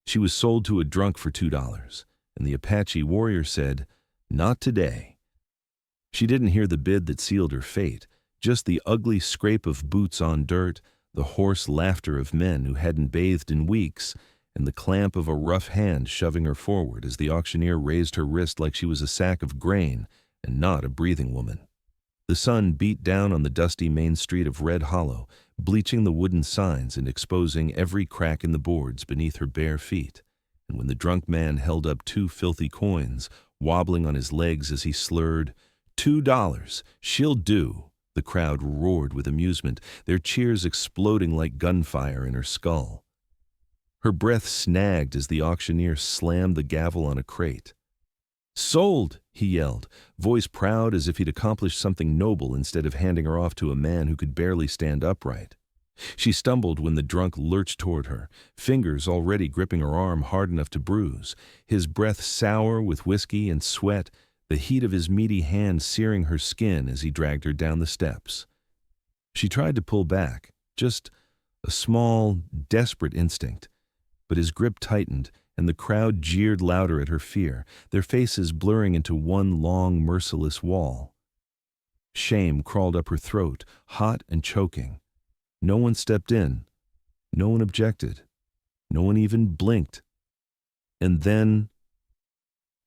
She was sold to a drunk for $2, and the Apache warrior said, "Not today." She didn't hear the bid that sealed her fate, just the ugly scrape of boots on dirt, the hoarse laughter of men who hadn't bathed in weeks, and the clamp of a rough hand shoving her forward as the auctioneer raised her wrist like she was a sack of grain and not a breathing woman. The sun beat down on the dusty main street of Red Hollow, bleaching the wooden signs and exposing every crack in the boards beneath her bare feet. And when the drunk man held up 2 filthy coins, wobbling on his legs as he slurred, $2, she'll do, the crowd roared with amusement, their cheers exploding like gunfire in her skull. Her breath snagged as the auctioneer slammed the gavel on a crate. "Sold!" he yelled, voice proud as if he'd accomplished something noble instead of handing her off to a man who could barely stand upright. She stumbled when the drunk lurched toward her, fingers already gripping her arm hard enough to bruise, his breath sour with whiskey and sweat, the heat of his meaty hand searing her skin as he dragged her down the steps. She tried to pull back, just a small, desperate instinct, but his grip tightened, and the crowd jeered louder at her fear, their faces blurring into one long, merciless wall. Shame crawled up her throat, hot and choking. No one stepped in. No one objected. No one even blinked. And then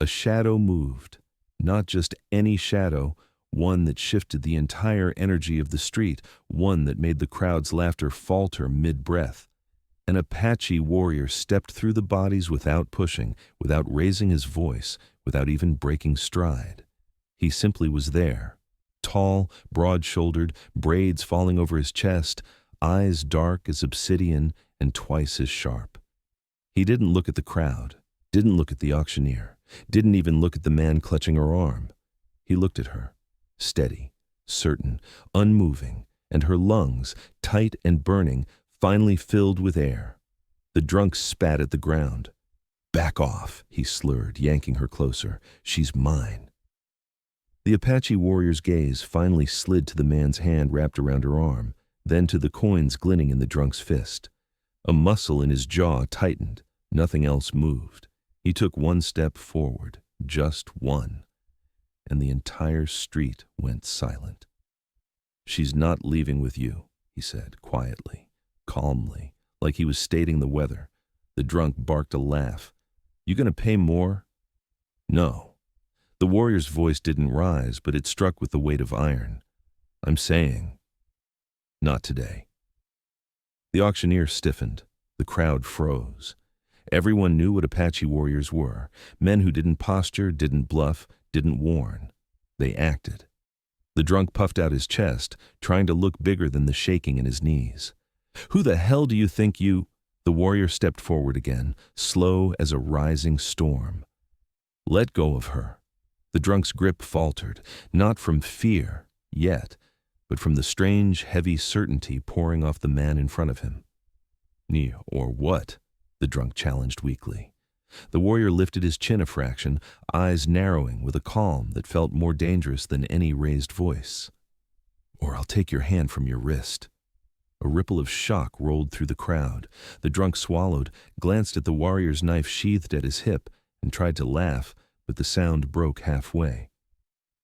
a shadow moved. Not just any shadow, one that shifted the entire energy of the street, one that made the crowd's laughter falter mid-breath. An Apache warrior stepped through the bodies without pushing, without raising his voice, without even breaking stride. He simply was there, tall, broad-shouldered, braids falling over his chest, eyes dark as obsidian and twice as sharp. He didn't look at the crowd, didn't look at the auctioneer, didn't even look at the man clutching her arm. He looked at her, steady, certain, unmoving, and her lungs, tight and burning, finally filled with air. The drunk spat at the ground. "Back off," he slurred, yanking her closer. "She's mine." The Apache warrior's gaze finally slid to the man's hand wrapped around her arm, then to the coins glinting in the drunk's fist. A muscle in his jaw tightened. Nothing else moved. He took one step forward, just one, and the entire street went silent. "She's not leaving with you," he said, quietly, calmly, like he was stating the weather. The drunk barked a laugh. "You gonna pay more?" "No." The warrior's voice didn't rise, but it struck with the weight of iron. "I'm saying, not today." The auctioneer stiffened. The crowd froze. Everyone knew what Apache warriors were, men who didn't posture, didn't bluff, didn't warn. They acted. The drunk puffed out his chest, trying to look bigger than the shaking in his knees. "Who the hell do you think you—" The warrior stepped forward again, slow as a rising storm. "Let go of her." The drunk's grip faltered, not from fear, yet, but from the strange, heavy certainty pouring off the man in front of him. Or what?" the drunk challenged weakly. The warrior lifted his chin a fraction, eyes narrowing with a calm that felt more dangerous than any raised voice. "Or I'll take your hand from your wrist." A ripple of shock rolled through the crowd. The drunk swallowed, glanced at the warrior's knife sheathed at his hip, and tried to laugh, but the sound broke halfway.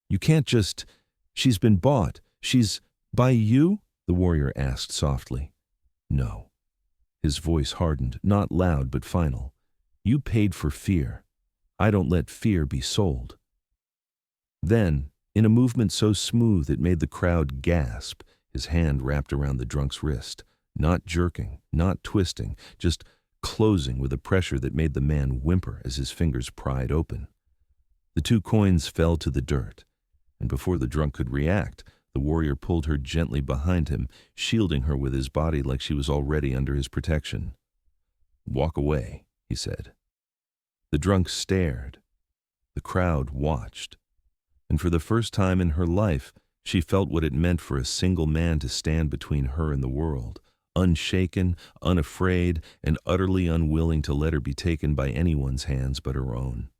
"You can't just— She's been bought. She's— By you?" the warrior asked softly. "No." His voice hardened, not loud but final. "You paid for fear. I don't let fear be sold." Then, in a movement so smooth it made the crowd gasp, his hand wrapped around the drunk's wrist, not jerking, not twisting, just closing with a pressure that made the man whimper as his fingers pried open. The 2 coins fell to the dirt, and before the drunk could react, the warrior pulled her gently behind him, shielding her with his body like she was already under his protection. "Walk away," he said. The drunk stared. The crowd watched. And for the first time in her life, she felt what it meant for a single man to stand between her and the world, unshaken, unafraid, and utterly unwilling to let her be taken by anyone's hands but her own.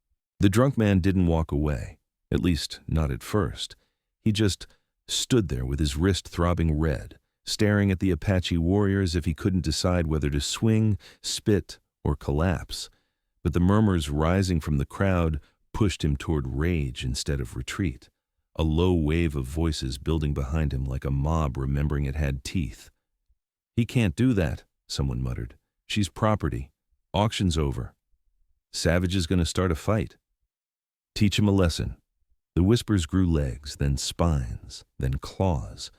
The drunk man didn't walk away, at least not at first. He just stood there with his wrist throbbing red, staring at the Apache warrior as if he couldn't decide whether to swing, spit, or collapse, but the murmurs rising from the crowd pushed him toward rage instead of retreat, a low wave of voices building behind him like a mob remembering it had teeth. "He can't do that," someone muttered. "She's property. Auction's over. Savage is going to start a fight. Teach him a lesson." The whispers grew legs, then spines, then claws.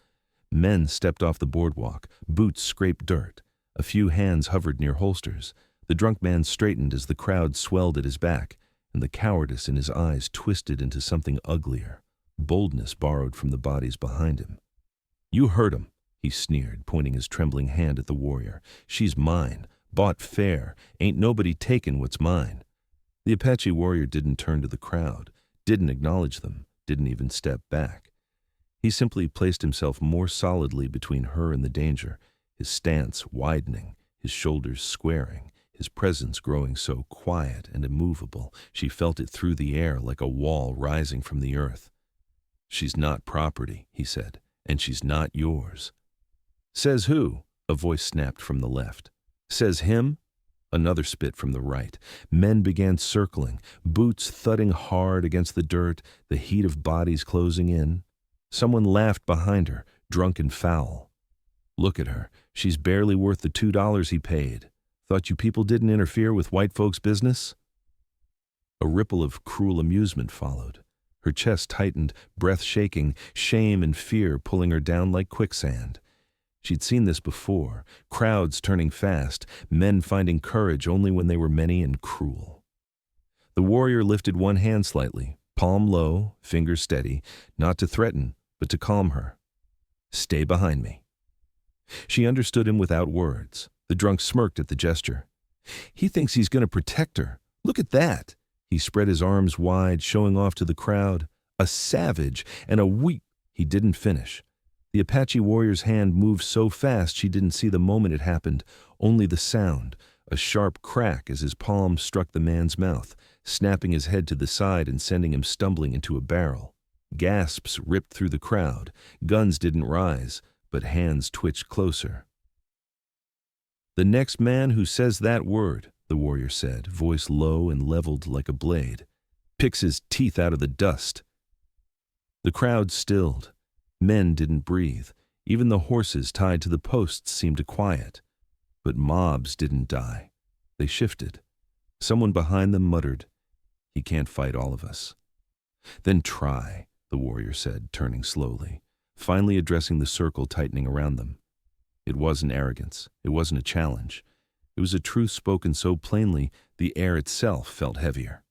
Men stepped off the boardwalk, boots scraped dirt. A few hands hovered near holsters. The drunk man straightened as the crowd swelled at his back, and the cowardice in his eyes twisted into something uglier, boldness borrowed from the bodies behind him. "You heard him," he sneered, pointing his trembling hand at the warrior. "She's mine, bought fair, ain't nobody taken what's mine." The Apache warrior didn't turn to the crowd, didn't acknowledge them, didn't even step back. He simply placed himself more solidly between her and the danger, his stance widening, his shoulders squaring, his presence growing so quiet and immovable she felt it through the air like a wall rising from the earth. "She's not property," he said, "and she's not yours." "Says who?" a voice snapped from the left. "Says him?" Another spit from the right. Men began circling, boots thudding hard against the dirt, the heat of bodies closing in. Someone laughed behind her, drunk and foul. "Look at her. She's barely worth the $2 he paid. Thought you people didn't interfere with white folks' business?" A ripple of cruel amusement followed. Her chest tightened, breath shaking, shame and fear pulling her down like quicksand. She'd seen this before, crowds turning fast, men finding courage only when they were many and cruel. The warrior lifted one hand slightly, palm low, fingers steady, not to threaten, but to calm her. "Stay behind me." She understood him without words. The drunk smirked at the gesture. "He thinks he's going to protect her. Look at that." He spread his arms wide, showing off to the crowd. "A savage and a weak—" He didn't finish. The Apache warrior's hand moved so fast she didn't see the moment it happened, only the sound, a sharp crack as his palm struck the man's mouth, snapping his head to the side and sending him stumbling into a barrel. Gasps ripped through the crowd. Guns didn't rise, but hands twitched closer. "The next man who says that word," the warrior said, voice low and leveled like a blade, "picks his teeth out of the dust." The crowd stilled. Men didn't breathe. Even the horses tied to the posts seemed to quiet. But mobs didn't die. They shifted. Someone behind them muttered, "He can't fight all of us." "Then try," the warrior said, turning slowly, finally addressing the circle tightening around them. It wasn't arrogance. It wasn't a challenge. It was a truth spoken so plainly the air itself felt heavier.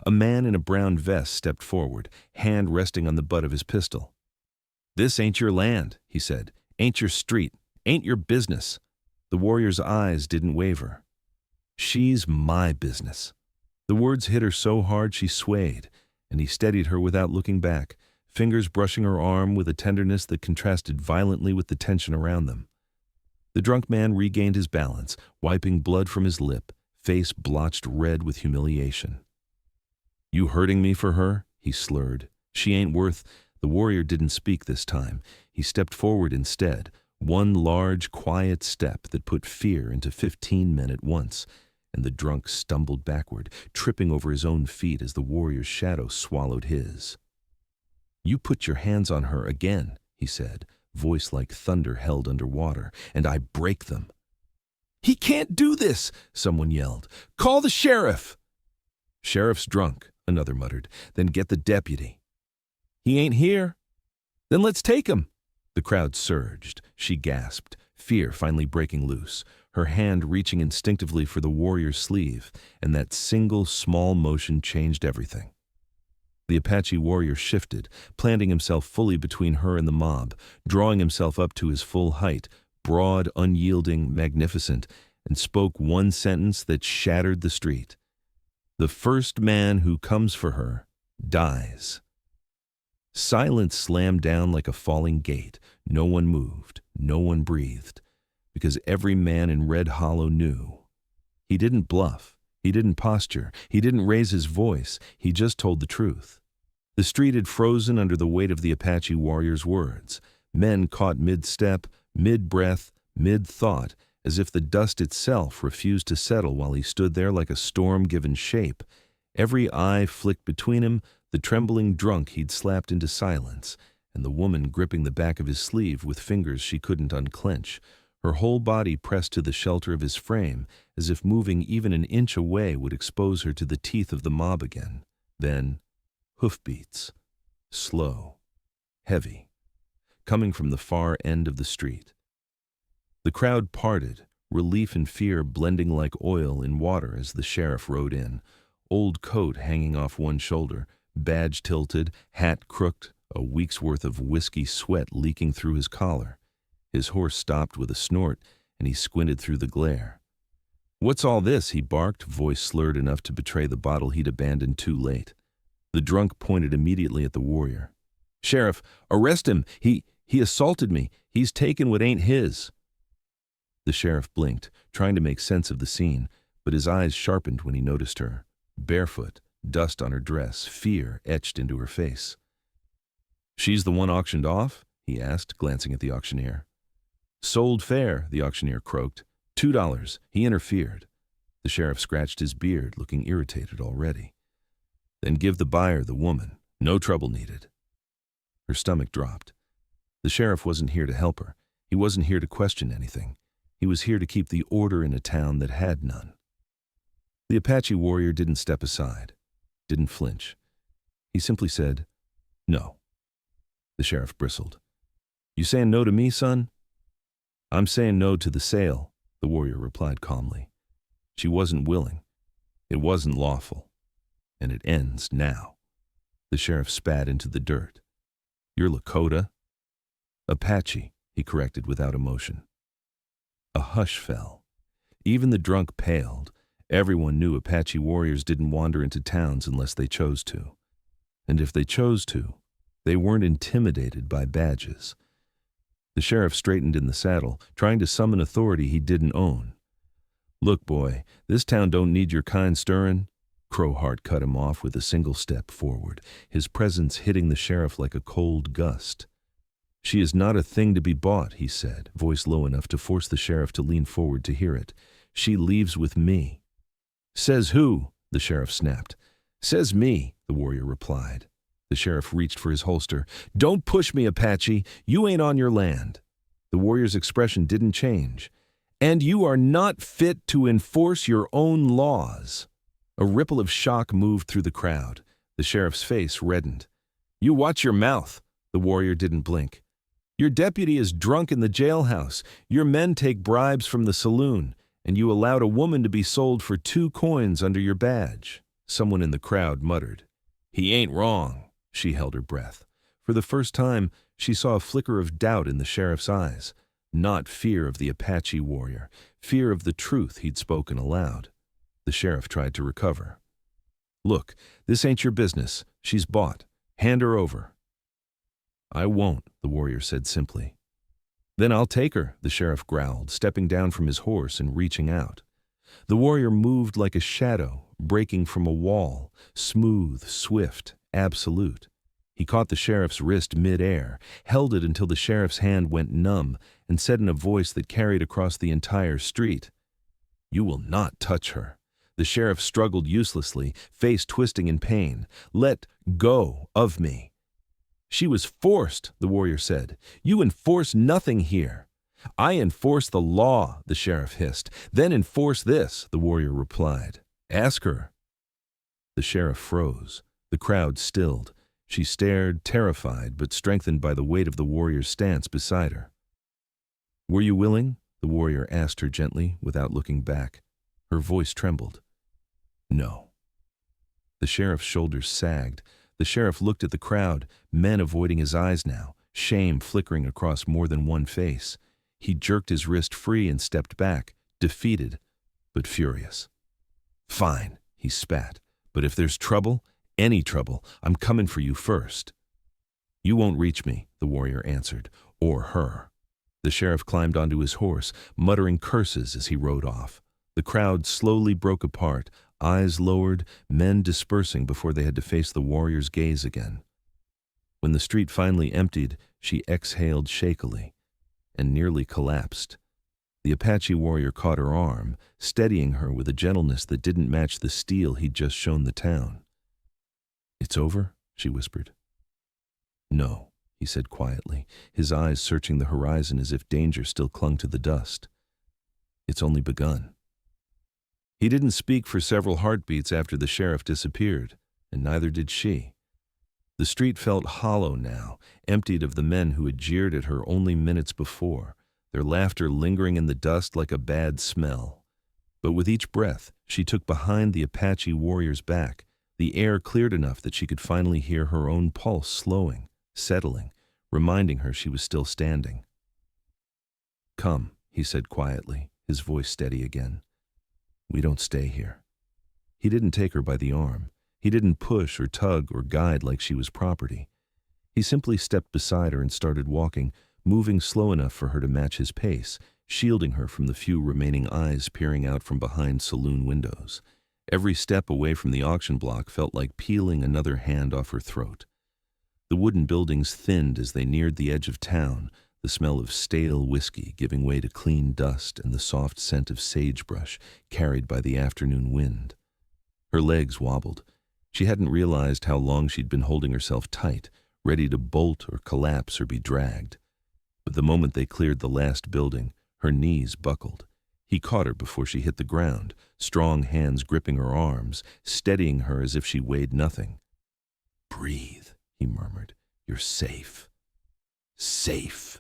A man in a brown vest stepped forward, hand resting on the butt of his pistol. "This ain't your land," he said. "Ain't your street. Ain't your business." The warrior's eyes didn't waver. "She's my business." The words hit her so hard she swayed, and he steadied her without looking back, fingers brushing her arm with a tenderness that contrasted violently with the tension around them. The drunk man regained his balance, wiping blood from his lip, face blotched red with humiliation. "You hurting me for her?" he slurred. "She ain't worth—" The warrior didn't speak this time. He stepped forward instead, one large, quiet step that put fear into 15 men at once, and the drunk stumbled backward, tripping over his own feet as the warrior's shadow swallowed his. "You put your hands on her again," he said, voice like thunder held underwater, "and I break them." "He can't do this!" someone yelled. "Call the sheriff!" "Sheriff's drunk," another muttered. "Then get the deputy." "He ain't here." "Then let's take him." The crowd surged. She gasped, fear finally breaking loose, her hand reaching instinctively for the warrior's sleeve, and that single small motion changed everything. The Apache warrior shifted, planting himself fully between her and the mob, drawing himself up to his full height, broad, unyielding, magnificent, and spoke one sentence that shattered the street. "The first man who comes for her dies." Silence slammed down like a falling gate. No one moved, no one breathed, because every man in Red Hollow knew. He didn't bluff, he didn't posture, he didn't raise his voice, he just told the truth. The street had frozen under the weight of the Apache warrior's words. Men caught mid-step, mid-breath, mid-thought, as if the dust itself refused to settle while he stood there like a storm given shape. Every eye flicked between him, the trembling drunk he'd slapped into silence, and the woman gripping the back of his sleeve with fingers she couldn't unclench, her whole body pressed to the shelter of his frame, as if moving even an inch away would expose her to the teeth of the mob again. Then, hoofbeats, slow, heavy, coming from the far end of the street. The crowd parted, relief and fear blending like oil in water as the sheriff rode in, old coat hanging off one shoulder, badge tilted, hat crooked, a week's worth of whiskey sweat leaking through his collar. His horse stopped with a snort, and he squinted through the glare. "What's all this?" he barked, voice slurred enough to betray the bottle he'd abandoned too late. The drunk pointed immediately at the warrior. "Sheriff, arrest him! He assaulted me! He's taken what ain't his!" The sheriff blinked, trying to make sense of the scene, but his eyes sharpened when he noticed her. Barefoot, dust on her dress, fear etched into her face. "She's the one auctioned off?" he asked, glancing at the auctioneer. "Sold fair," the auctioneer croaked. $2. He interfered. The sheriff scratched his beard, looking irritated already. "Then give the buyer the woman. No trouble needed." Her stomach dropped. The sheriff wasn't here to help her. He wasn't here to question anything. He was here to keep the order in a town that had none. The Apache warrior didn't step aside, didn't flinch. He simply said, "No." The sheriff bristled. "You saying no to me, son?" "I'm saying no to the sale," the warrior replied calmly. "She wasn't willing. It wasn't lawful. And it ends now." The sheriff spat into the dirt. "You're Lakota?" "Apache," he corrected without emotion. A hush fell. Even the drunk paled. Everyone knew Apache warriors didn't wander into towns unless they chose to. And if they chose to, they weren't intimidated by badges. The sheriff straightened in the saddle, trying to summon authority he didn't own. "Look, boy, this town don't need your kind stirring." Crowheart cut him off with a single step forward, his presence hitting the sheriff like a cold gust. "She is not a thing to be bought," he said, voice low enough to force the sheriff to lean forward to hear it. "She leaves with me." "Says who?" the sheriff snapped. "Says me," the warrior replied. The sheriff reached for his holster. "Don't push me, Apache. You ain't on your land." The warrior's expression didn't change. "And you are not fit to enforce your own laws." A ripple of shock moved through the crowd. The sheriff's face reddened. "You watch your mouth." The warrior didn't blink. "Your deputy is drunk in the jailhouse. Your men take bribes from the saloon. And you allowed a woman to be sold for 2 coins under your badge." Someone in the crowd muttered. "He ain't wrong." She held her breath. For the first time, she saw a flicker of doubt in the sheriff's eyes. Not fear of the Apache warrior, fear of the truth he'd spoken aloud. The sheriff tried to recover. "Look, this ain't your business. She's bought. Hand her over." "I won't," the warrior said simply. "Then I'll take her," the sheriff growled, stepping down from his horse and reaching out. The warrior moved like a shadow, breaking from a wall, smooth, swift, absolute. He caught the sheriff's wrist mid-air, held it until the sheriff's hand went numb, and said in a voice that carried across the entire street, "You will not touch her." The sheriff struggled uselessly, face twisting in pain. "Let go of me." "She was forced," the warrior said. "You enforce nothing here." "I enforce the law," the sheriff hissed. "Then enforce this," the warrior replied. "Ask her." The sheriff froze. The crowd stilled. She stared, terrified, but strengthened by the weight of the warrior's stance beside her. "Were you willing?" the warrior asked her gently, without looking back. Her voice trembled. "No." The sheriff's shoulders sagged. The sheriff looked at the crowd, men avoiding his eyes now, shame flickering across more than one face. He jerked his wrist free and stepped back, defeated, but furious. "Fine," he spat, "but if there's trouble, any trouble, I'm coming for you first." "You won't reach me," the warrior answered, "or her." The sheriff climbed onto his horse, muttering curses as he rode off. The crowd slowly broke apart, eyes lowered, men dispersing before they had to face the warrior's gaze again. When the street finally emptied, she exhaled shakily and nearly collapsed. The Apache warrior caught her arm, steadying her with a gentleness that didn't match the steel he'd just shown the town. "It's over?" she whispered. "No," he said quietly, his eyes searching the horizon as if danger still clung to the dust. "It's only begun." He didn't speak for several heartbeats after the sheriff disappeared, and neither did she. The street felt hollow now, emptied of the men who had jeered at her only minutes before, their laughter lingering in the dust like a bad smell. But with each breath she took behind the Apache warrior's back, the air cleared enough that she could finally hear her own pulse slowing, settling, reminding her she was still standing. "Come," he said quietly, his voice steady again. "We don't stay here." He didn't take her by the arm. He didn't push or tug or guide like she was property. He simply stepped beside her and started walking, moving slow enough for her to match his pace, shielding her from the few remaining eyes peering out from behind saloon windows. Every step away from the auction block felt like peeling another hand off her throat. The wooden buildings thinned as they neared the edge of town, the smell of stale whiskey giving way to clean dust and the soft scent of sagebrush carried by the afternoon wind. Her legs wobbled. She hadn't realized how long she'd been holding herself tight, ready to bolt or collapse or be dragged. But the moment they cleared the last building, her knees buckled. He caught her before she hit the ground, strong hands gripping her arms, steadying her as if she weighed nothing. "Breathe," he murmured. "You're safe. Safe."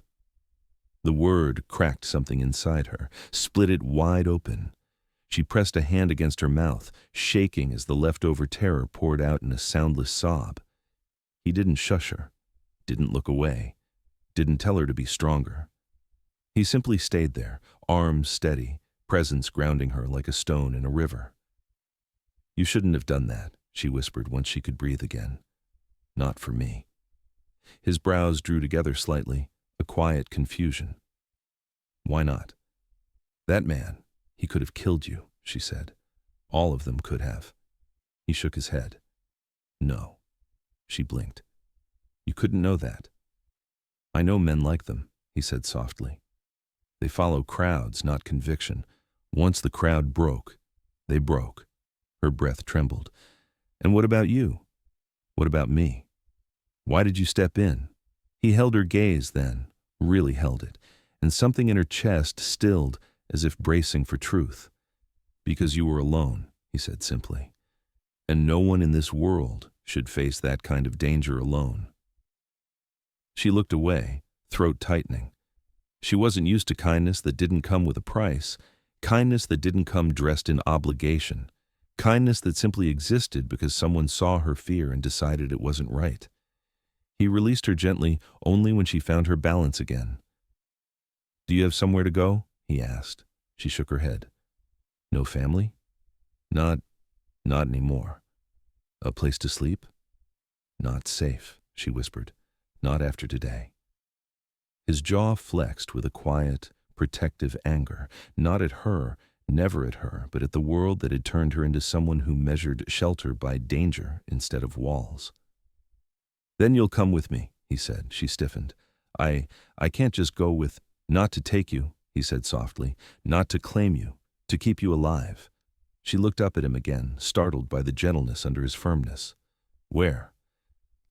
The word cracked something inside her, split it wide open. She pressed a hand against her mouth, shaking as the leftover terror poured out in a soundless sob. He didn't shush her, didn't look away, didn't tell her to be stronger. He simply stayed there, arms steady, presence grounding her like a stone in a river. "You shouldn't have done that," she whispered once she could breathe again. "Not for me." His brows drew together slightly, a quiet confusion. "Why not?" "That man, he could have killed you," she said. "All of them could have." He shook his head. "No." She blinked. "You couldn't know that." "I know men like them," he said softly. "They follow crowds, not conviction. Once the crowd broke, they broke." Her breath trembled. "And what about you? What about me? Why did you step in?" He held her gaze then, really held it, and something in her chest stilled as if bracing for truth. "Because you were alone," he said simply. "And no one in this world should face that kind of danger alone." She looked away, throat tightening. She wasn't used to kindness that didn't come with a price, kindness that didn't come dressed in obligation, kindness that simply existed because someone saw her fear and decided it wasn't right. He released her gently only when she found her balance again. "Do you have somewhere to go?" he asked. She shook her head. "No family?" Not anymore." "A place to sleep?" "Not safe," she whispered. "Not after today." His jaw flexed with a quiet, protective anger, not at her, never at her, but at the world that had turned her into someone who measured shelter by danger instead of walls. "Then you'll come with me," he said. She stiffened. I can't just go with—" "Not to take you," he said softly, "not to claim you, to keep you alive." She looked up at him again, startled by the gentleness under his firmness. "Where?"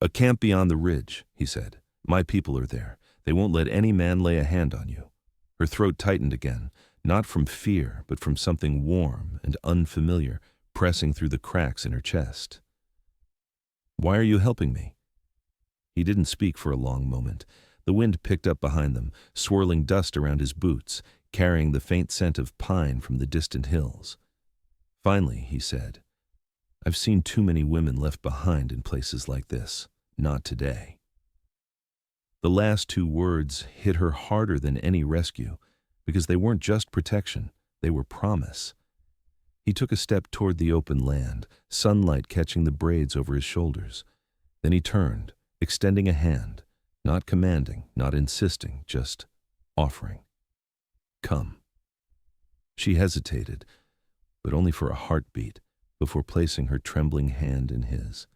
"A camp beyond the ridge," he said. "My people are there. They won't let any man lay a hand on you." Her throat tightened again, not from fear, but from something warm and unfamiliar pressing through the cracks in her chest. "Why are you helping me?" He didn't speak for a long moment. The wind picked up behind them, swirling dust around his boots, carrying the faint scent of pine from the distant hills. Finally, he said, "I've seen too many women left behind in places like this. Not today." The last two words hit her harder than any rescue, because they weren't just protection, they were promise. He took a step toward the open land, sunlight catching the braids over his shoulders. Then he turned, extending a hand, not commanding, not insisting, just offering. "Come." She hesitated, but only for a heartbeat, before placing her trembling hand in his.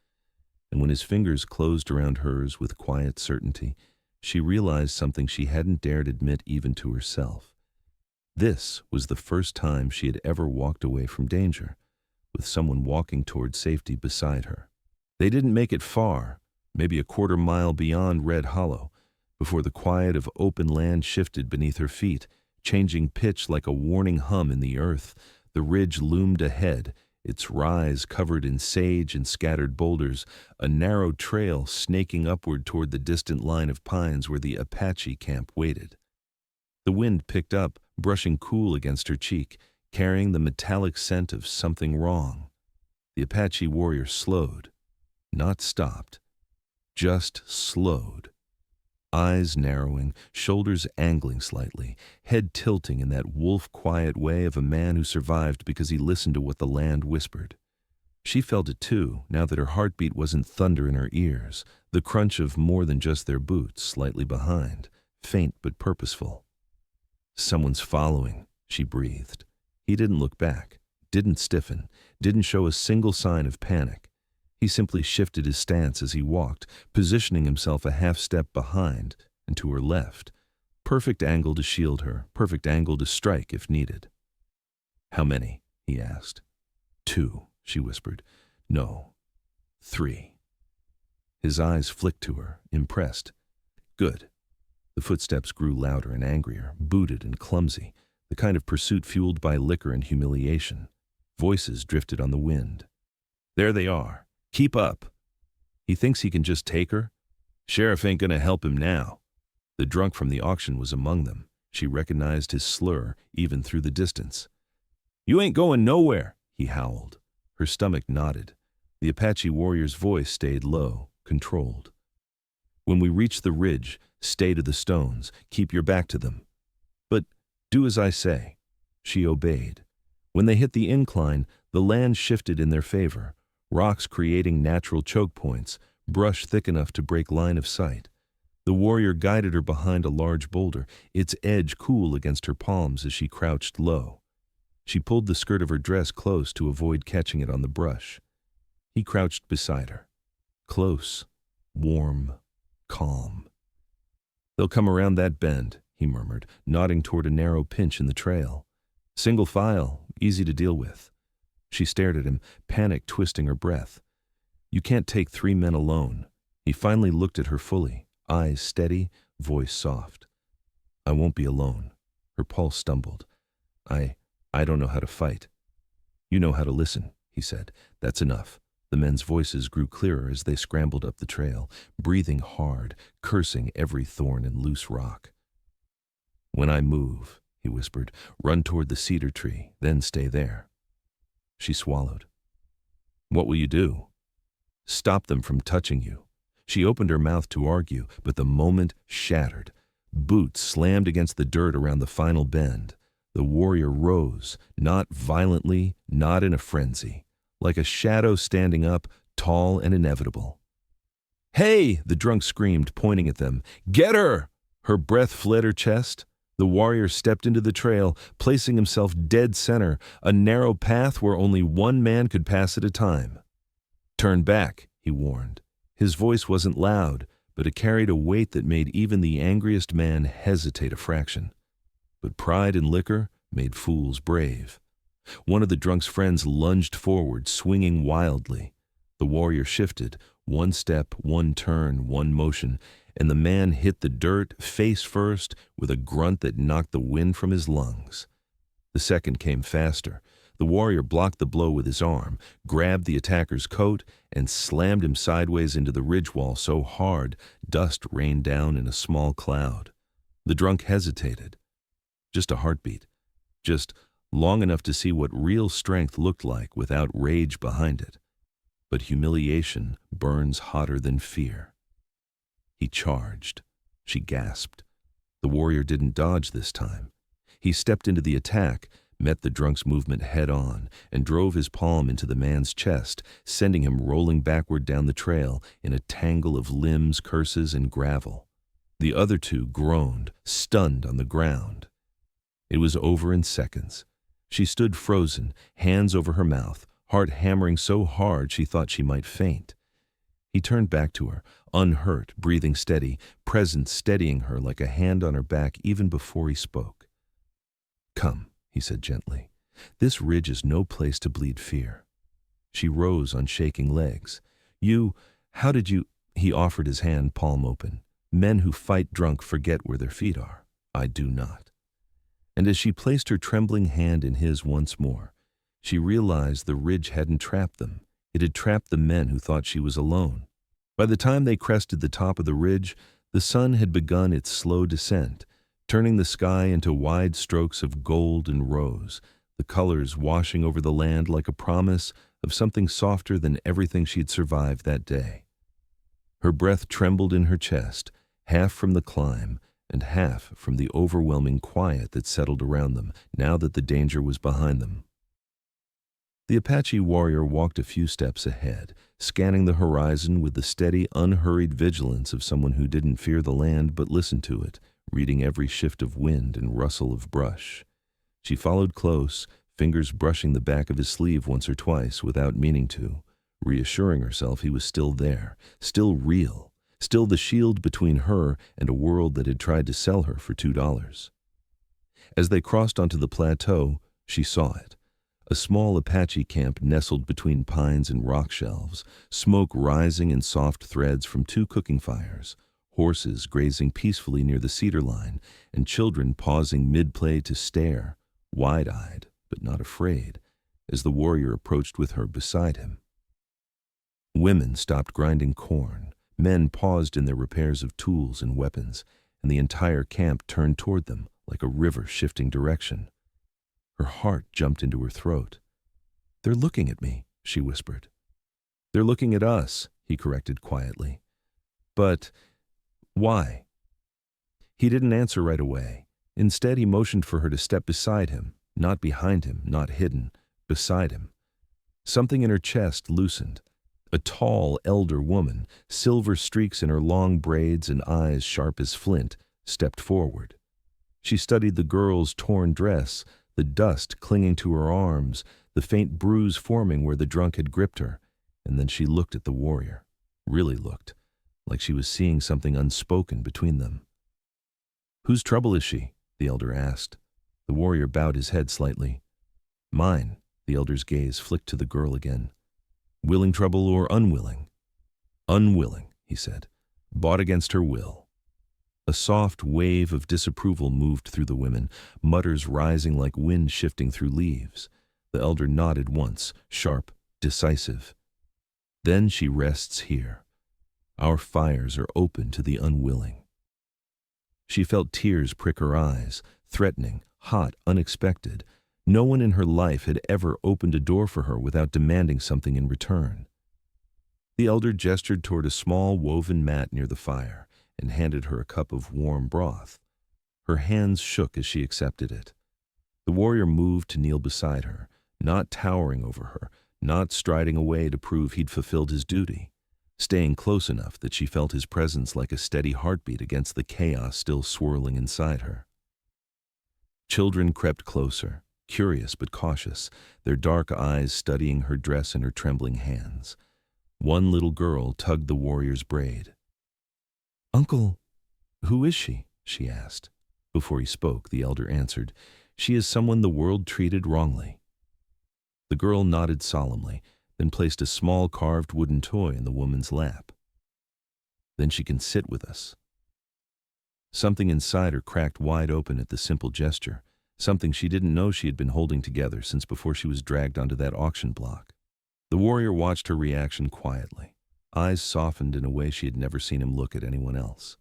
And when his fingers closed around hers with quiet certainty, she realized something she hadn't dared admit even to herself. This was the first time she had ever walked away from danger, with someone walking toward safety beside her. They didn't make it far, maybe a quarter-mile beyond Red Hollow, before the quiet of open land shifted beneath her feet, changing pitch like a warning hum in the earth. The ridge loomed ahead, its rise covered in sage and scattered boulders, a narrow trail snaking upward toward the distant line of pines where the Apache camp waited. The wind picked up, brushing cool against her cheek, carrying the metallic scent of something wrong. The Apache warrior slowed, not stopped, just slowed. Eyes narrowing, shoulders angling slightly, head tilting in that wolf-quiet way of a man who survived because he listened to what the land whispered. She felt it too, now that her heartbeat wasn't thunder in her ears, the crunch of more than just their boots, slightly behind, faint but purposeful. "Someone's following," she breathed. He didn't look back, didn't stiffen, didn't show a single sign of panic. He simply shifted his stance as he walked, positioning himself a half-step behind and to her left. Perfect angle to shield her, perfect angle to strike if needed. "How many?" he asked. "2," she whispered. "No, 3. His eyes flicked to her, impressed. "Good." The footsteps grew louder and angrier, booted and clumsy, the kind of pursuit fueled by liquor and humiliation. Voices drifted on the wind. "There they are. Keep up." "He thinks he can just take her? Sheriff ain't gonna help him now." The drunk from the auction was among them. She recognized his slur even through the distance. "You ain't going nowhere," he howled. Her stomach knotted. The Apache warrior's voice stayed low, controlled. "When we reach the ridge, stay to the stones, keep your back to them. But do as I say." She obeyed. When they hit the incline, the land shifted in their favor, rocks creating natural choke points, brush thick enough to break line of sight. The warrior guided her behind a large boulder, its edge cool against her palms as she crouched low. She pulled the skirt of her dress close to avoid catching it on the brush. He crouched beside her. Close, warm, calm. "They'll come around that bend," he murmured, nodding toward a narrow pinch in the trail. "Single file, easy to deal with." She stared at him, panic twisting her breath. "You can't take 3 men alone." He finally looked at her fully, eyes steady, voice soft. "I won't be alone." Her pulse stumbled. I don't know how to fight." "You know how to listen," he said. "That's enough." The men's voices grew clearer as they scrambled up the trail, breathing hard, cursing every thorn and loose rock. "When I move," he whispered, "run toward the cedar tree, then stay there." She swallowed. "What will you do?" "Stop them from touching you." She opened her mouth to argue, but the moment shattered. Boots slammed against the dirt around the final bend. The warrior rose, not violently, not in a frenzy, like a shadow standing up, tall and inevitable. "Hey!" the drunk screamed, pointing at them. "Get her!" Her breath fled her chest. The warrior stepped into the trail, placing himself dead center, a narrow path where only one man could pass at a time. "Turn back," he warned. His voice wasn't loud, but it carried a weight that made even the angriest man hesitate a fraction. But pride and liquor made fools brave. One of the drunk's friends lunged forward, swinging wildly. The warrior shifted, one step, one turn, one motion, and the man hit the dirt face first with a grunt that knocked the wind from his lungs. The second came faster. The warrior blocked the blow with his arm, grabbed the attacker's coat, and slammed him sideways into the ridge wall so hard dust rained down in a small cloud. The drunk hesitated. Just a heartbeat. Just long enough to see what real strength looked like without rage behind it. But humiliation burns hotter than fear. He charged. She gasped. The warrior didn't dodge this time. He stepped into the attack, met the drunk's movement head-on, and drove his palm into the man's chest, sending him rolling backward down the trail in a tangle of limbs, curses, and gravel. The other two groaned, stunned on the ground. It was over in seconds. She stood frozen, hands over her mouth, heart hammering so hard she thought she might faint. He turned back to her, unhurt, breathing steady, presence steadying her like a hand on her back even before he spoke. Come, he said gently. This ridge is no place to bleed fear. She rose on shaking legs. How did you? He offered his hand, palm open. Men who fight drunk forget where their feet are. I do not. And as she placed her trembling hand in his once more, she realized the ridge hadn't trapped them. It had trapped the men who thought she was alone. By the time they crested the top of the ridge, the sun had begun its slow descent, turning the sky into wide strokes of gold and rose, the colors washing over the land like a promise of something softer than everything she'd survived that day. Her breath trembled in her chest, half from the climb and half from the overwhelming quiet that settled around them now that the danger was behind them. The Apache warrior walked a few steps ahead, scanning the horizon with the steady, unhurried vigilance of someone who didn't fear the land but listened to it, reading every shift of wind and rustle of brush. She followed close, fingers brushing the back of his sleeve once or twice without meaning to, reassuring herself he was still there, still real, still the shield between her and a world that had tried to sell her for $2. As they crossed onto the plateau, she saw it. A small Apache camp nestled between pines and rock shelves, smoke rising in soft threads from 2 cooking fires, horses grazing peacefully near the cedar line, and children pausing mid-play to stare, wide-eyed but not afraid, as the warrior approached with her beside him. Women stopped grinding corn, men paused in their repairs of tools and weapons, and the entire camp turned toward them like a river shifting direction. Her heart jumped into her throat. "They're looking at me," she whispered. "They're looking at us," he corrected quietly. "But why?" He didn't answer right away. Instead, he motioned for her to step beside him, not behind him, not hidden, beside him. Something in her chest loosened. A tall, elder woman, silver streaks in her long braids and eyes sharp as flint, stepped forward. She studied the girl's torn dress, the dust clinging to her arms, the faint bruise forming where the drunk had gripped her, and then she looked at the warrior, really looked, like she was seeing something unspoken between them. "Whose trouble is she?" the elder asked. The warrior bowed his head slightly. "Mine," the elder's gaze flicked to the girl again. "Willing trouble or unwilling?" "Unwilling," he said, "bought against her will." A soft wave of disapproval moved through the women, mutters rising like wind shifting through leaves. The elder nodded once, sharp, decisive. "Then she rests here. Our fires are open to the unwilling." She felt tears prick her eyes, threatening, hot, unexpected. No one in her life had ever opened a door for her without demanding something in return. The elder gestured toward a small woven mat near the fire and handed her a cup of warm broth. Her hands shook as she accepted it. The warrior moved to kneel beside her, not towering over her, not striding away to prove he'd fulfilled his duty, staying close enough that she felt his presence like a steady heartbeat against the chaos still swirling inside her. Children crept closer, curious but cautious, their dark eyes studying her dress and her trembling hands. One little girl tugged the warrior's braid. "Uncle, who is she?" she asked. Before he spoke, the elder answered, "She is someone the world treated wrongly." The girl nodded solemnly, then placed a small carved wooden toy in the woman's lap. "Then she can sit with us." Something inside her cracked wide open at the simple gesture, something she didn't know she had been holding together since before she was dragged onto that auction block. The warrior watched her reaction quietly, eyes softened in a way she had never seen him look at anyone else.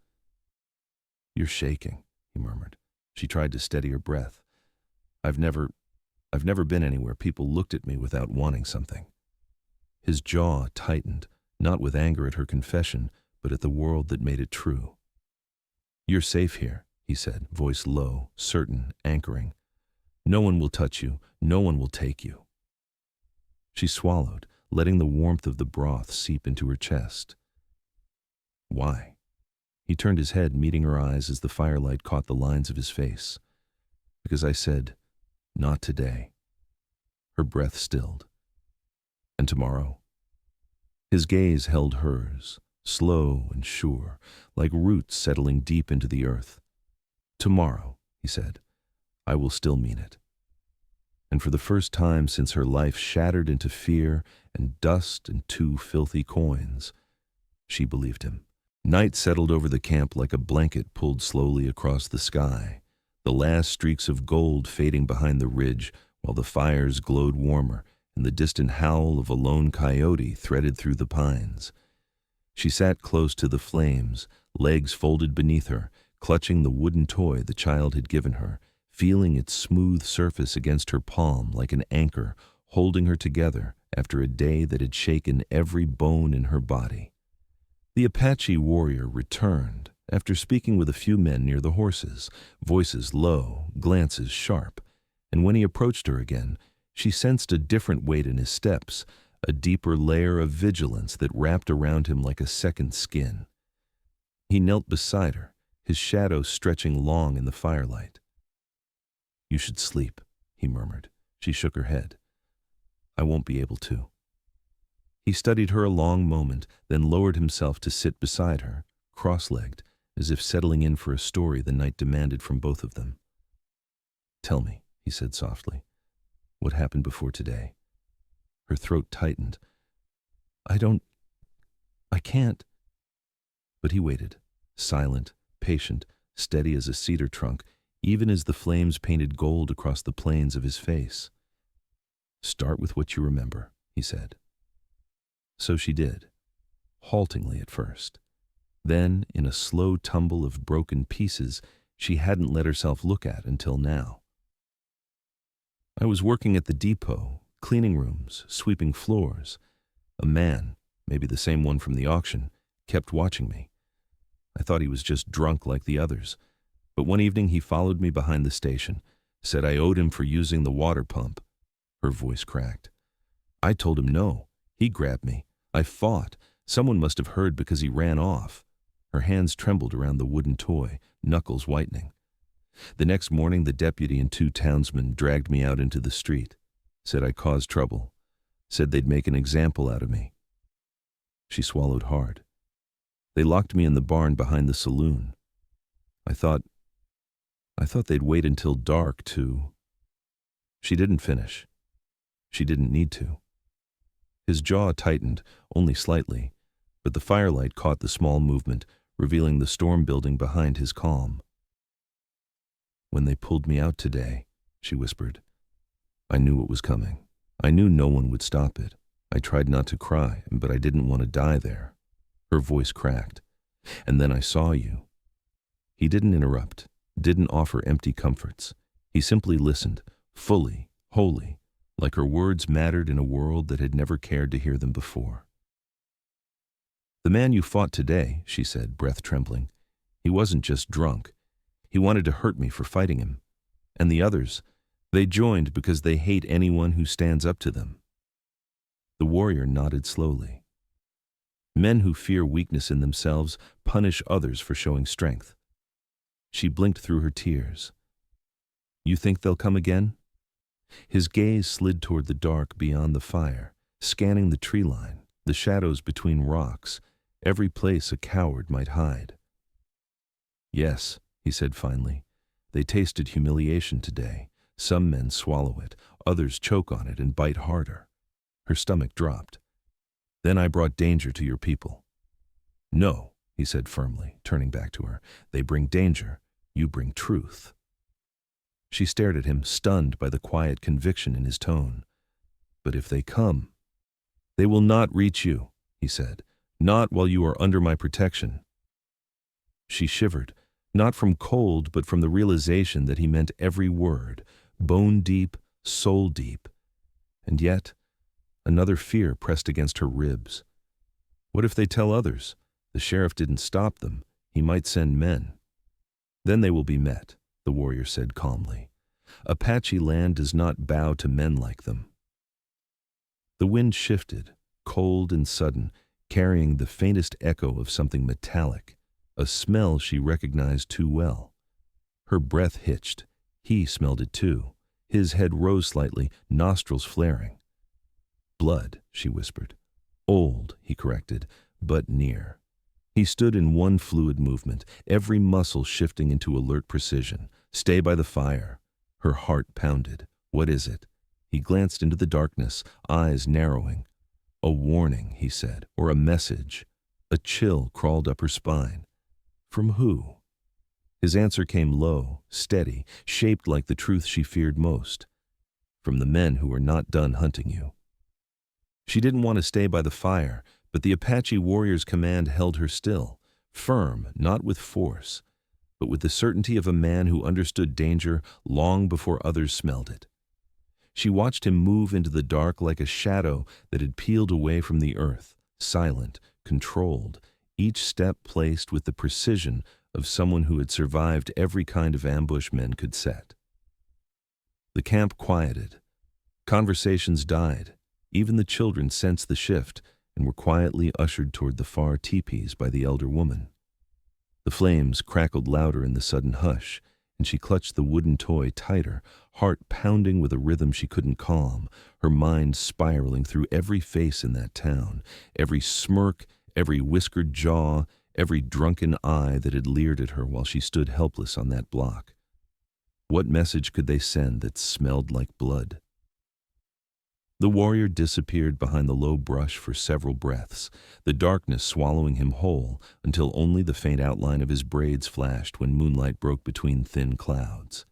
"You're shaking," he murmured. She tried to steady her breath. I've never been anywhere people looked at me without wanting something." His jaw tightened, not with anger at her confession, but at the world that made it true. "You're safe here," he said, voice low, certain, anchoring. "No one will touch you. No one will take you." She swallowed, letting the warmth of the broth seep into her chest. "Why?" He turned his head, meeting her eyes as the firelight caught the lines of his face. "Because I said, not today." Her breath stilled. "And tomorrow?" His gaze held hers, slow and sure, like roots settling deep into the earth. "Tomorrow," he said, I will still mean it. And for the first time since her life shattered into fear and dust and 2 filthy coins, she believed him. Night settled over the camp like a blanket pulled slowly across the sky, the last streaks of gold fading behind the ridge while the fires glowed warmer and the distant howl of a lone coyote threaded through the pines. She sat close to the flames, legs folded beneath her, clutching the wooden toy the child had given her, feeling its smooth surface against her palm like an anchor holding her together after a day that had shaken every bone in her body. The Apache warrior returned after speaking with a few men near the horses, voices low, glances sharp, and when he approached her again, she sensed a different weight in his steps, a deeper layer of vigilance that wrapped around him like a second skin. He knelt beside her, his shadow stretching long in the firelight. "You should sleep," he murmured. She shook her head. "I won't be able to." He studied her a long moment, then lowered himself to sit beside her, cross-legged, as if settling in for a story the night demanded from both of them. "Tell me," he said softly, "what happened before today?" Her throat tightened. I can't." But he waited, silent, patient, steady as a cedar trunk, even as the flames painted gold across the plains of his face. "Start with what you remember," he said. So she did, haltingly at first. Then, in a slow tumble of broken pieces she hadn't let herself look at until now. "I was working at the depot, cleaning rooms, sweeping floors. A man, maybe the same one from the auction, kept watching me. I thought he was just drunk like the others, but one evening he followed me behind the station, said I owed him for using the water pump." Her voice cracked. "I told him no. He grabbed me. I fought. Someone must have heard because he ran off." Her hands trembled around the wooden toy, knuckles whitening. "The next morning the deputy and 2 townsmen dragged me out into the street. Said I caused trouble. Said they'd make an example out of me." She swallowed hard. "They locked me in the barn behind the saloon. I thought they'd wait until dark to—" She didn't finish. She didn't need to. His jaw tightened, only slightly, but the firelight caught the small movement, revealing the storm building behind his calm. "When they pulled me out today," she whispered, "I knew it was coming. I knew no one would stop it. I tried not to cry, but I didn't want to die there." Her voice cracked. "And then I saw you." He didn't interrupt, didn't offer empty comforts. He simply listened, fully, wholly, like her words mattered in a world that had never cared to hear them before. "The man you fought today," she said, breath trembling, "he wasn't just drunk. He wanted to hurt me for fighting him. And the others, they joined because they hate anyone who stands up to them." The warrior nodded slowly. Men who fear weakness in themselves punish others for showing strength. She blinked through her tears. "You think they'll come again?" His gaze slid toward the dark beyond the fire, scanning the tree line, the shadows between rocks, every place a coward might hide. "Yes," he said finally. "They tasted humiliation today. Some men swallow it, others choke on it and bite harder." Her stomach dropped. "Then I brought danger to your people." "No," he said firmly, turning back to her. "They bring danger. You bring truth." She stared at him, stunned by the quiet conviction in his tone. "But if they come—" "They will not reach you," he said. "Not while you are under my protection." She shivered, not from cold, but from the realization that he meant every word, bone deep, soul deep. And yet, another fear pressed against her ribs. What if they tell others? The sheriff didn't stop them. He might send men. "Then they will be met," the warrior said calmly. "Apache land does not bow to men like them." The wind shifted, cold and sudden, carrying the faintest echo of something metallic, a smell she recognized too well. Her breath hitched. He smelled it too. His head rose slightly, nostrils flaring. "Blood," she whispered. "Old," he corrected, "but near." He stood in one fluid movement, every muscle shifting into alert precision. "Stay by the fire." Her heart pounded. What is it? He glanced into the darkness, eyes narrowing. A warning, he said, or a message. A chill crawled up her spine. From who? His answer came low, steady, shaped like the truth she feared most. From the men who were not done hunting you. She didn't want to stay by the fire, but the Apache warrior's command held her still, firm, not with force, but with the certainty of a man who understood danger long before others smelled it. She watched him move into the dark like a shadow that had peeled away from the earth, silent, controlled, each step placed with the precision of someone who had survived every kind of ambush men could set. The camp quieted. Conversations died. Even the children sensed the shift and were quietly ushered toward the far teepees by the elder woman. The flames crackled louder in the sudden hush, and she clutched the wooden toy tighter, heart pounding with a rhythm she couldn't calm, her mind spiraling through every face in that town, every smirk, every whiskered jaw, every drunken eye that had leered at her while she stood helpless on that block. What message could they send that smelled like blood? The warrior disappeared behind the low brush for several breaths, the darkness swallowing him whole until only the faint outline of his braids flashed when moonlight broke between thin clouds.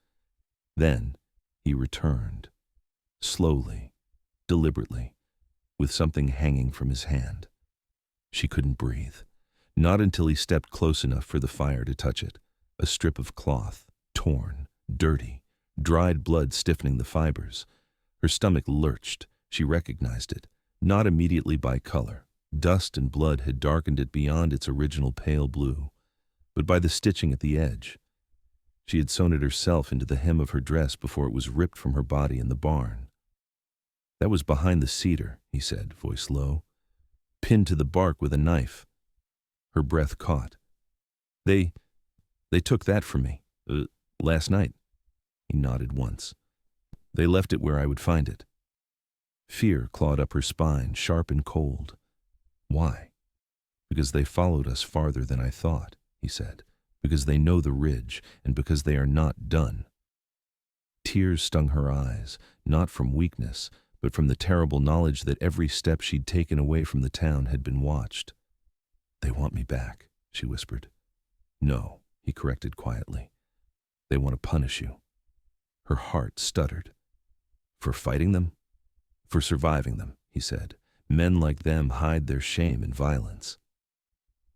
Then he returned, slowly, deliberately, with something hanging from his hand. She couldn't breathe, not until he stepped close enough for the fire to touch it, a strip of cloth, torn, dirty, dried blood stiffening the fibers. Her stomach lurched. She recognized it, not immediately by color. Dust and blood had darkened it beyond its original pale blue, but by the stitching at the edge. She had sewn it herself into the hem of her dress before it was ripped from her body in the barn. That was behind the cedar, he said, voice low, pinned to the bark with a knife. Her breath caught. They took that from me, last night. He nodded once. They left it where I would find it. Fear clawed up her spine, sharp and cold. Why? Because they followed us farther than I thought, he said. Because they know the ridge, and because they are not done. Tears stung her eyes, not from weakness, but from the terrible knowledge that every step she'd taken away from the town had been watched. They want me back, she whispered. No, he corrected quietly. They want to punish you. Her heart stuttered. For fighting them? For surviving them, he said. Men like them hide their shame in violence.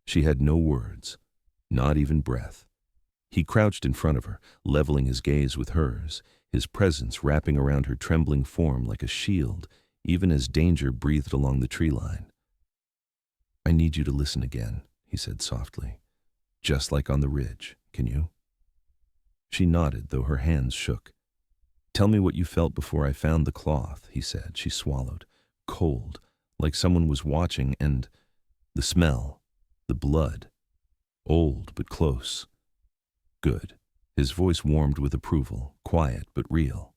She had no words, not even breath. He crouched in front of her, leveling his gaze with hers, his presence wrapping around her trembling form like a shield, even as danger breathed along the tree line. I need you to listen again, he said softly. Just like on the ridge, can you? She nodded, though her hands shook. Tell me what you felt before I found the cloth, he said. She swallowed, cold, like someone was watching, and the smell, the blood, old but close. Good. His voice warmed with approval, quiet but real.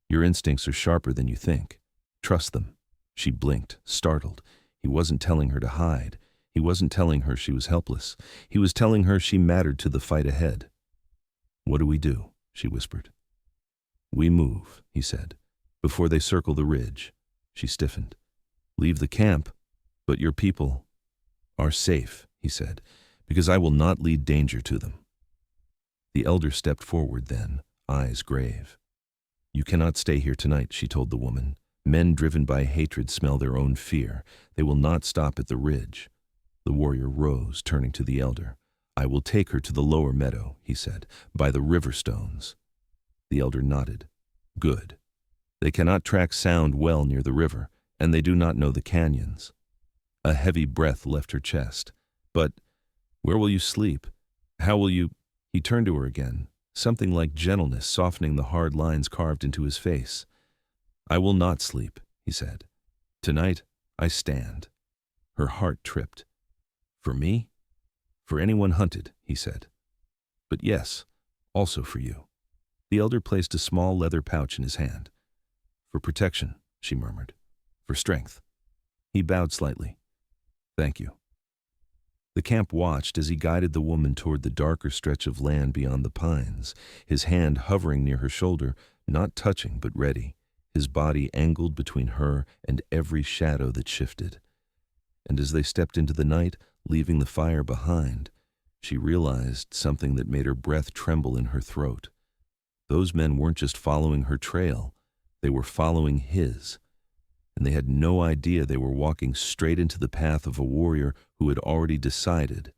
Your instincts are sharper than you think. Trust them. She blinked, startled. He wasn't telling her to hide. He wasn't telling her she was helpless. He was telling her she mattered to the fight ahead. What do we do? She whispered. We move, he said, before they circle the ridge. She stiffened. Leave the camp, but your people are safe, he said, because I will not lead danger to them. The elder stepped forward then, eyes grave. You cannot stay here tonight, she told the woman. Men driven by hatred smell their own fear. They will not stop at the ridge. The warrior rose, turning to the elder. I will take her to the lower meadow, he said, by the river stones. The elder nodded. Good. They cannot track sound well near the river, and they do not know the canyons. A heavy breath left her chest. But where will you sleep? How will you... He turned to her again, something like gentleness softening the hard lines carved into his face. I will not sleep, he said. Tonight, I stand. Her heart tripped. For me? For anyone hunted, he said. But yes, also for you. The elder placed a small leather pouch in his hand. For protection, she murmured. For strength. He bowed slightly. Thank you. The camp watched as he guided the woman toward the darker stretch of land beyond the pines, his hand hovering near her shoulder, not touching but ready, his body angled between her and every shadow that shifted. And as they stepped into the night, leaving the fire behind, she realized something that made her breath tremble in her throat. Those men weren't just following her trail, they were following his. And they had no idea they were walking straight into the path of a warrior who had already decided.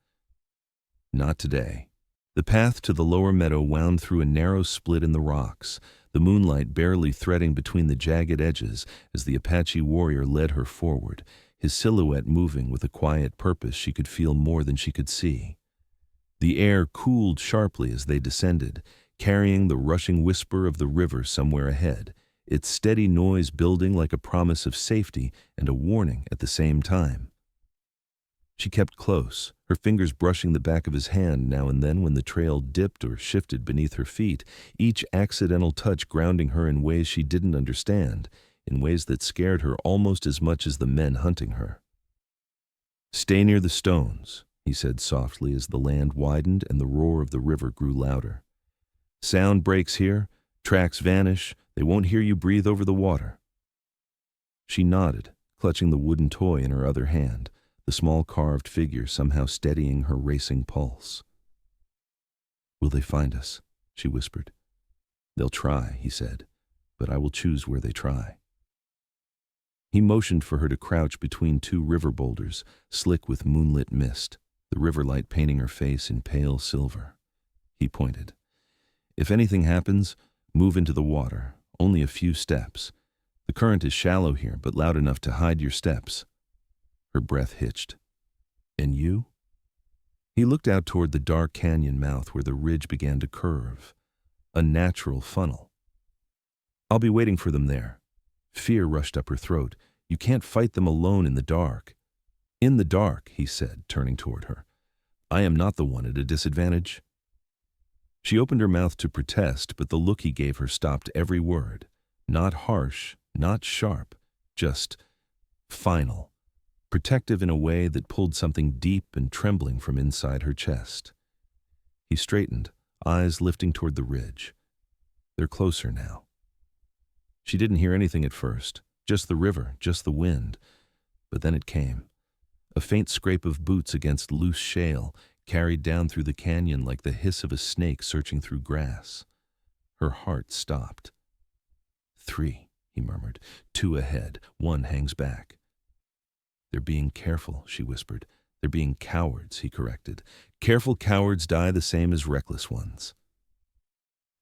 Not today. The path to the lower meadow wound through a narrow split in the rocks, the moonlight barely threading between the jagged edges as the Apache warrior led her forward, his silhouette moving with a quiet purpose she could feel more than she could see. The air cooled sharply as they descended, carrying the rushing whisper of the river somewhere ahead, its steady noise building like a promise of safety and a warning at the same time. She kept close, her fingers brushing the back of his hand now and then when the trail dipped or shifted beneath her feet, each accidental touch grounding her in ways she didn't understand, in ways that scared her almost as much as the men hunting her. "Stay near the stones," he said softly as the land widened and the roar of the river grew louder. "Sound breaks here, tracks vanish, they won't hear you breathe over the water." She nodded, clutching the wooden toy in her other hand, the small carved figure somehow steadying her racing pulse. "Will they find us?" she whispered. "They'll try," he said, "but I will choose where they try." He motioned for her to crouch between two river boulders, slick with moonlit mist, the river light painting her face in pale silver. He pointed. "If anything happens, move into the water, only a few steps. The current is shallow here, but loud enough to hide your steps." Her breath hitched. "And you?" He looked out toward the dark canyon mouth where the ridge began to curve, a natural funnel. "I'll be waiting for them there." Fear rushed up her throat. "You can't fight them alone in the dark." "In the dark," he said, turning toward her. "I am not the one at a disadvantage." She opened her mouth to protest, but the look he gave her stopped every word. Not harsh, not sharp, just final, protective in a way that pulled something deep and trembling from inside her chest. He straightened, eyes lifting toward the ridge. They're closer now. She didn't hear anything at first, just the river, just the wind. But then it came. A faint scrape of boots against loose shale, carried down through the canyon like the hiss of a snake searching through grass. Her heart stopped. "3," he murmured. "2 ahead, 1 hangs back." "They're being careful," she whispered. "They're being cowards," he corrected. "Careful cowards die the same as reckless ones."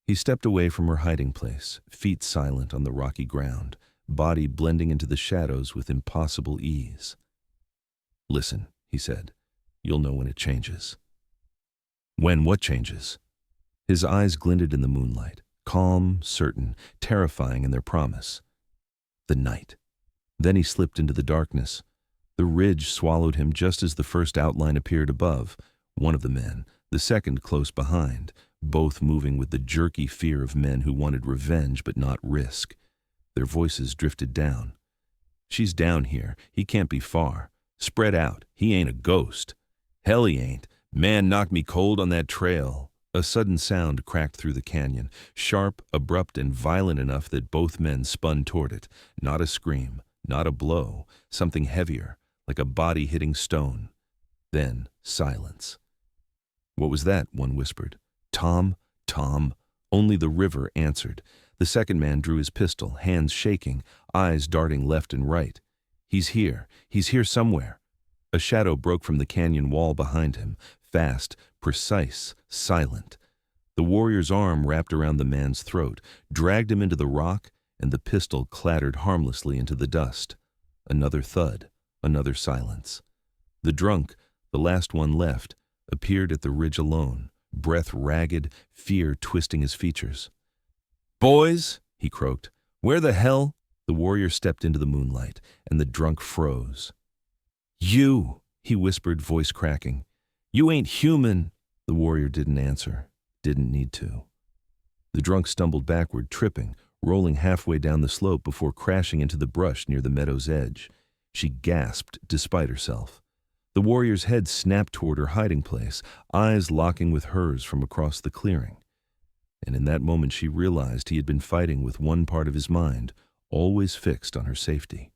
He stepped away from her hiding place, feet silent on the rocky ground, body blending into the shadows with impossible ease. "Listen," he said. "You'll know when it changes." "When what changes?" His eyes glinted in the moonlight, calm, certain, terrifying in their promise. "The night." Then he slipped into the darkness. The ridge swallowed him just as the first outline appeared above, one of the men, the second close behind, both moving with the jerky fear of men who wanted revenge but not risk. Their voices drifted down. "She's down here. He can't be far. Spread out. He ain't a ghost." "Hell he ain't. Man knocked me cold on that trail." A sudden sound cracked through the canyon, sharp, abrupt, and violent enough that both men spun toward it. Not a scream, not a blow, something heavier, like a body hitting stone. Then silence. "What was that?" one whispered. "Tom, Tom." Only the river answered. The second man drew his pistol, hands shaking, eyes darting left and right. He's here somewhere." A shadow broke from the canyon wall behind him, fast, precise, silent. The warrior's arm wrapped around the man's throat, dragged him into the rock, and the pistol clattered harmlessly into the dust. Another thud, another silence. The drunk, the last one left, appeared at the ridge alone, breath ragged, fear twisting his features. "Boys," he croaked, "where the hell?" The warrior stepped into the moonlight, and the drunk froze. "You," he whispered, voice cracking. "You ain't human." The warrior didn't answer, didn't need to. The drunk stumbled backward, tripping, rolling halfway down the slope before crashing into the brush near the meadow's edge. She gasped despite herself. The warrior's head snapped toward her hiding place, eyes locking with hers from across the clearing. And in that moment she realized he had been fighting with one part of his mind, always fixed on her safety.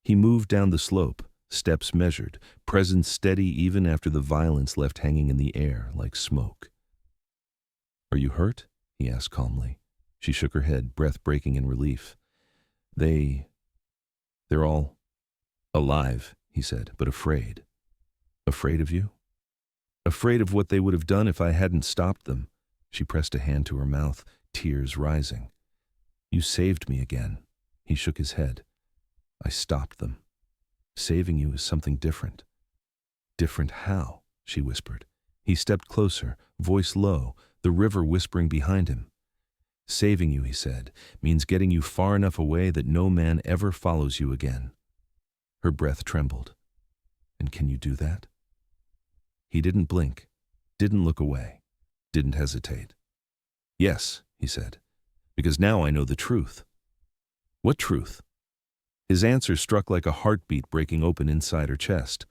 He moved down the slope, steps measured, presence steady even after the violence left hanging in the air like smoke. "Are you hurt?" he asked calmly. She shook her head, breath breaking in relief. They're all alive," he said, "but afraid." "Afraid of you?" "Afraid of what they would have done if I hadn't stopped them." She pressed a hand to her mouth, tears rising. "You saved me again." He shook his head. "I stopped them. Saving you is something different." "Different how?" she whispered. He stepped closer, voice low, the river whispering behind him. "Saving you," he said, "means getting you far enough away that no man ever follows you again." Her breath trembled. "And can you do that?" He didn't blink, didn't look away, didn't hesitate. "Yes," he said, "because now I know the truth." "What truth?" His answer struck like a heartbeat breaking open inside her chest.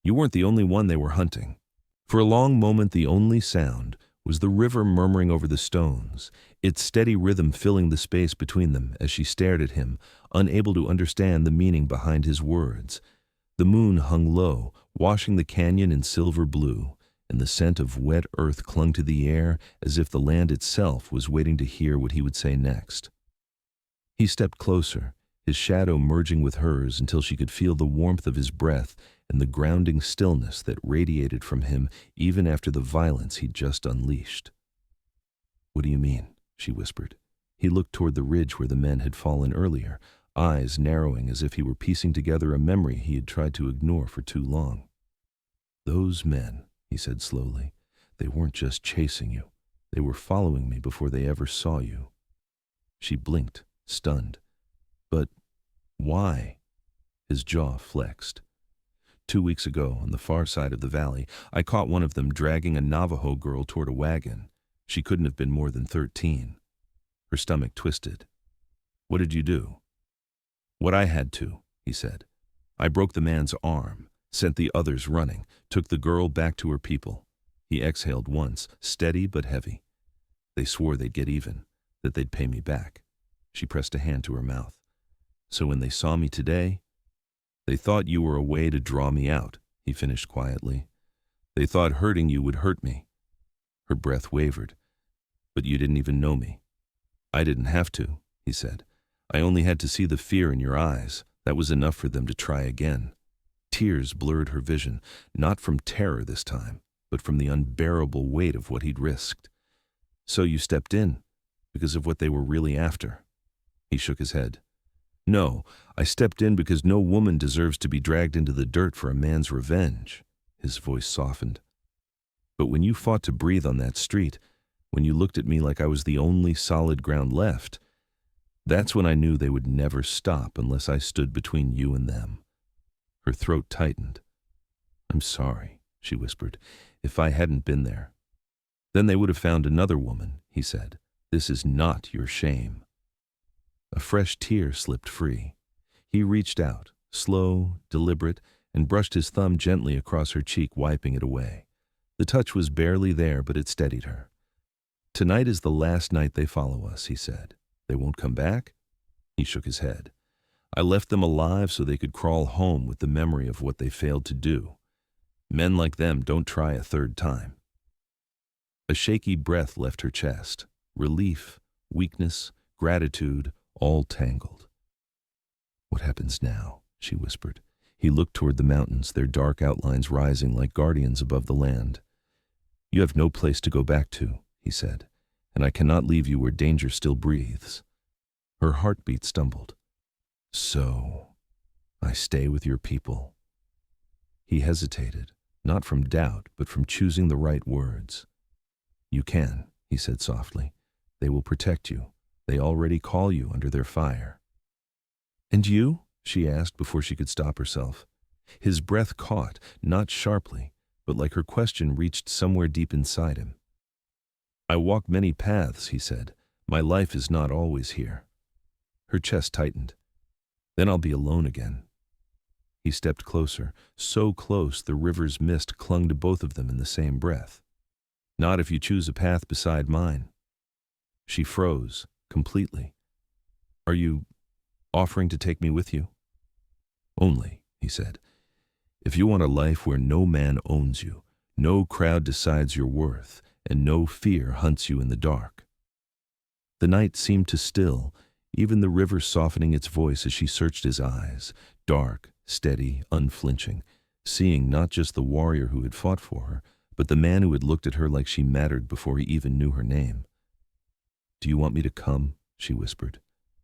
"You weren't the only one they were hunting." For a long moment the only sound was the river murmuring over the stones, its steady rhythm filling the space between them as she stared at him, unable to understand the meaning behind his words. The moon hung low, washing the canyon in silver blue, and the scent of wet earth clung to the air as if the land itself was waiting to hear what he would say next. He stepped closer, his shadow merging with hers until she could feel the warmth of his breath and the grounding stillness that radiated from him even after the violence he'd just unleashed. "What do you mean?" she whispered. He looked toward the ridge where the men had fallen earlier, eyes narrowing as if he were piecing together a memory he had tried to ignore for too long. "Those men," he said slowly, "they weren't just chasing you. They were following me before they ever saw you." She blinked, stunned. "But why?" His jaw flexed. 2 weeks ago, on the far side of the valley, I caught one of them dragging a Navajo girl toward a wagon. She couldn't have been more than 13. Her stomach twisted. "What did you do?" "What I had to," he said. "I broke the man's arm, sent the others running, took the girl back to her people." He exhaled once, steady but heavy. "They swore they'd get even, that they'd pay me back." She pressed a hand to her mouth. "So when they saw me today, they thought you were a way to draw me out," he finished quietly. "They thought hurting you would hurt me." Her breath wavered. "But you didn't even know me." "I didn't have to," he said. "I only had to see the fear in your eyes. That was enough for them to try again." Tears blurred her vision, not from terror this time, but from the unbearable weight of what he'd risked. "So you stepped in, because of what they were really after?" He shook his head. "No, I stepped in because no woman deserves to be dragged into the dirt for a man's revenge." His voice softened. "But when you fought to breathe on that street, when you looked at me like I was the only solid ground left, that's when I knew they would never stop unless I stood between you and them." Her throat tightened. "I'm sorry," she whispered, "if I hadn't been there." "Then they would have found another woman," he said. "This is not your shame." A fresh tear slipped free. He reached out, slow, deliberate, and brushed his thumb gently across her cheek, wiping it away. The touch was barely there, but it steadied her. "Tonight is the last night they follow us," he said. "They won't come back?" He shook his head. "I left them alive so they could crawl home with the memory of what they failed to do. Men like them don't try a third time." A shaky breath left her chest. Relief, weakness, gratitude, all tangled. "What happens now?" she whispered. He looked toward the mountains, their dark outlines rising like guardians above the land. "You have no place to go back to," he said, "and I cannot leave you where danger still breathes." Her heartbeat stumbled. "So, I stay with your people." He hesitated, not from doubt, but from choosing the right words. "You can," he said softly. "They will protect you. They already call you under their fire." "And you?" she asked before she could stop herself. His breath caught, not sharply, but like her question reached somewhere deep inside him. "I walk many paths," he said. "My life is not always here." Her chest tightened. "Then I'll be alone again." He stepped closer, so close the river's mist clung to both of them in the same breath. Not if you choose a path beside mine. She froze, completely. Are you offering to take me with you? Only, he said, if you want a life where no man owns you, no crowd decides your worth, and no fear hunts you in the dark. The night seemed to still, even the river softening its voice as she searched his eyes, dark, steady, unflinching, seeing not just the warrior who had fought for her, but the man who had looked at her like she mattered before he even knew her name. Do you want me to come? She whispered.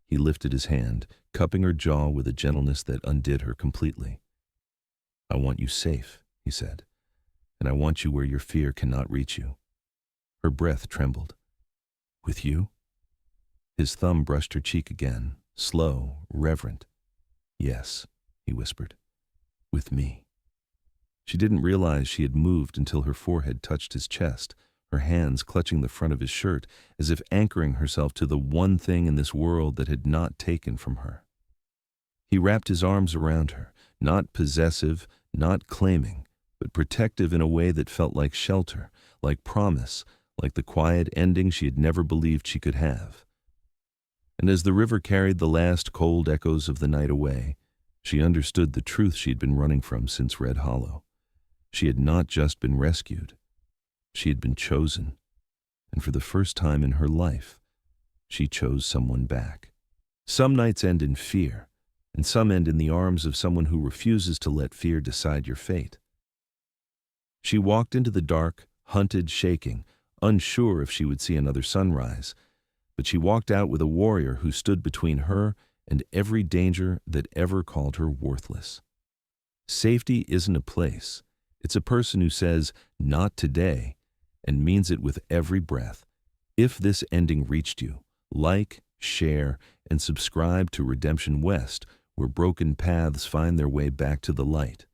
He lifted his hand, cupping her jaw with a gentleness that undid her completely. I want you safe, he said, and I want you where your fear cannot reach you. Her breath trembled. With you? His thumb brushed her cheek again, slow, reverent. Yes, he whispered. With me. She didn't realize she had moved until her forehead touched his chest, her hands clutching the front of his shirt, as if anchoring herself to the one thing in this world that had not taken from her. He wrapped his arms around her, not possessive, not claiming, but protective in a way that felt like shelter, like promise, like the quiet ending she had never believed she could have. And as the river carried the last cold echoes of the night away, she understood the truth she'd been running from since Red Hollow. She had not just been rescued. She had been chosen. And for the first time in her life, she chose someone back. Some nights end in fear, and some end in the arms of someone who refuses to let fear decide your fate. She walked into the dark, hunted, shaking, unsure if she would see another sunrise, but she walked out with a warrior who stood between her and every danger that ever called her worthless. Safety isn't a place. It's a person who says, not today, and means it with every breath. If this ending reached you, like, share, and subscribe to Redemption West, where broken paths find their way back to the light.